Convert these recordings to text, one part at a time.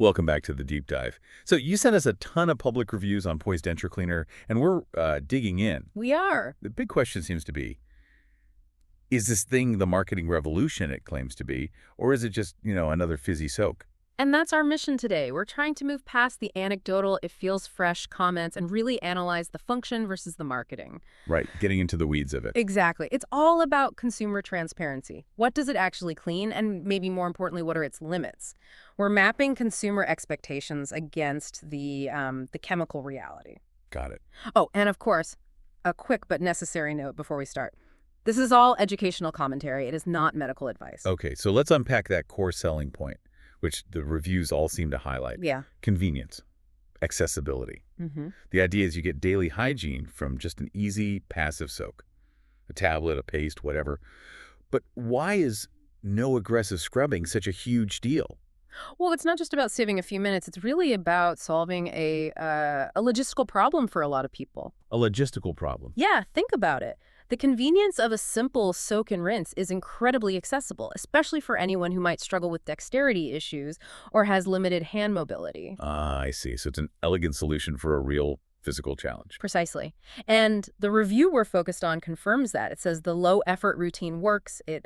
Welcome back to the deep dive. So you sent us a ton of public reviews on Ploise Denture Cleaner, and we're digging in. We are. The big question seems to be, is this thing the marketing revolution it claims to be, or is it just, another fizzy soak? And that's our mission today. We're trying to move past the anecdotal, it feels fresh comments and really analyze the function versus the marketing. Right, getting into the weeds of it. Exactly. It's all about consumer transparency. What does it actually clean? And maybe more importantly, what are its limits? We're mapping consumer expectations against the chemical reality. Got it. Oh, and of course, a quick but necessary note before we start. This is all educational commentary. It is not medical advice. Okay, so let's unpack that core selling point, which the reviews all seem to highlight. Yeah. Convenience, accessibility. Mm-hmm. The idea is you get daily hygiene from just an easy, passive soak. A tablet, a paste, whatever. But why is no aggressive scrubbing such a huge deal? Well, it's not just about saving a few minutes. It's really about solving a logistical problem for a lot of people. A logistical problem. Yeah, think about it. The convenience of a simple soak and rinse is incredibly accessible, especially for anyone who might struggle with dexterity issues or has limited hand mobility. Ah, I see. So it's an elegant solution for a real physical challenge. Precisely. And the review we're focused on confirms that. It says the low-effort routine works, it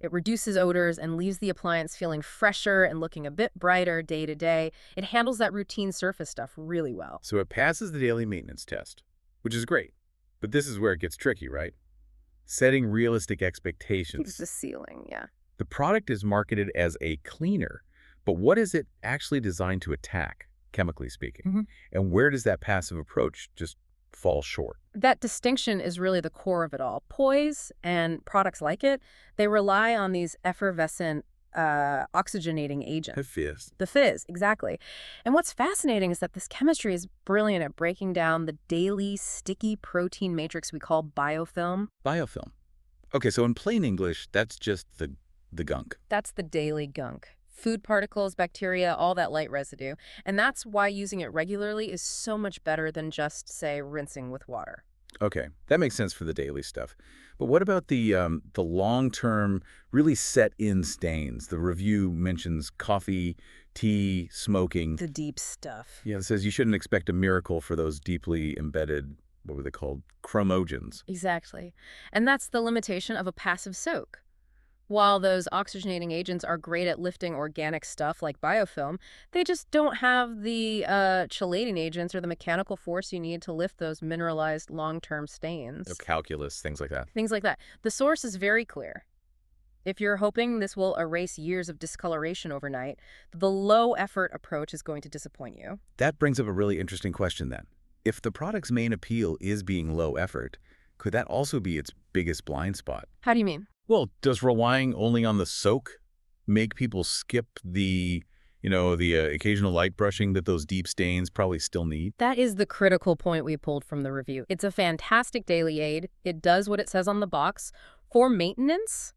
reduces odors and leaves the appliance feeling fresher and looking a bit brighter day to day. It handles that routine surface stuff really well. So it passes the daily maintenance test, which is great. But this is where it gets tricky, right? Setting realistic expectations. Keeps the ceiling, yeah. The product is marketed as a cleaner, but what is it actually designed to attack, chemically speaking? Mm-hmm. And where does that passive approach just fall short? That distinction is really the core of it all. Ploise and products like it, they rely on these effervescent oxygenating agents. The fizz, exactly. And what's fascinating is that this chemistry is brilliant at breaking down the daily sticky protein matrix we call biofilm. Biofilm. Okay, so in plain English, that's just the gunk. That's the daily gunk. Food particles, bacteria, all that light residue. And that's why using it regularly is so much better than just, say, rinsing with water. Okay, that makes sense for the daily stuff. But what about the long-term, really set-in stains? The review mentions coffee, tea, smoking. The deep stuff. Yeah, it says you shouldn't expect a miracle for those deeply embedded, what were they called, chromogens. Exactly. And that's the limitation of a passive soak. While those oxygenating agents are great at lifting organic stuff like biofilm, they just don't have the chelating agents or the mechanical force you need to lift those mineralized long-term stains. So calculus, things like that. Things like that. The source is very clear. If you're hoping this will erase years of discoloration overnight, the low-effort approach is going to disappoint you. That brings up a really interesting question then. If the product's main appeal is being low effort, could that also be its biggest blind spot? How do you mean? Well, does relying only on the soak make people skip the occasional light brushing that those deep stains probably still need? That is the critical point we pulled from the review. It's a fantastic daily aid. It does what it says on the box for maintenance,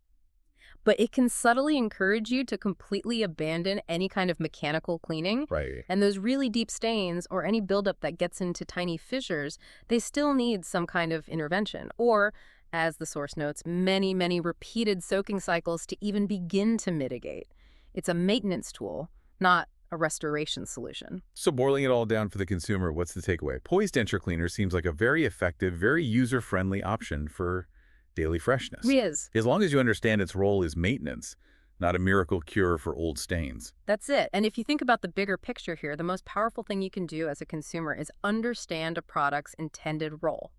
but it can subtly encourage you to completely abandon any kind of mechanical cleaning. Right. And those really deep stains or any buildup that gets into tiny fissures, they still need some kind of intervention. Or, as the source notes, many, many repeated soaking cycles to even begin to mitigate. It's a maintenance tool, not a restoration solution. So boiling it all down for the consumer, what's the takeaway? Ploise Denture Cleaner seems like a very effective, very user-friendly option for daily freshness. It is. As long as you understand its role is maintenance, not a miracle cure for old stains. That's it. And if you think about the bigger picture here, the most powerful thing you can do as a consumer is understand a product's intended role.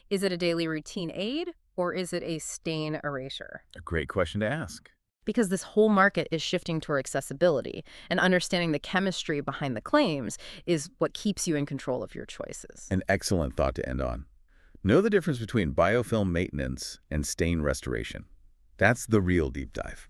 Is it a daily routine aid, or is it a stain erasure? A great question to ask. Because this whole market is shifting toward accessibility, and understanding the chemistry behind the claims is what keeps you in control of your choices. An excellent thought to end on. Know the difference between biofilm maintenance and stain restoration. That's the real deep dive.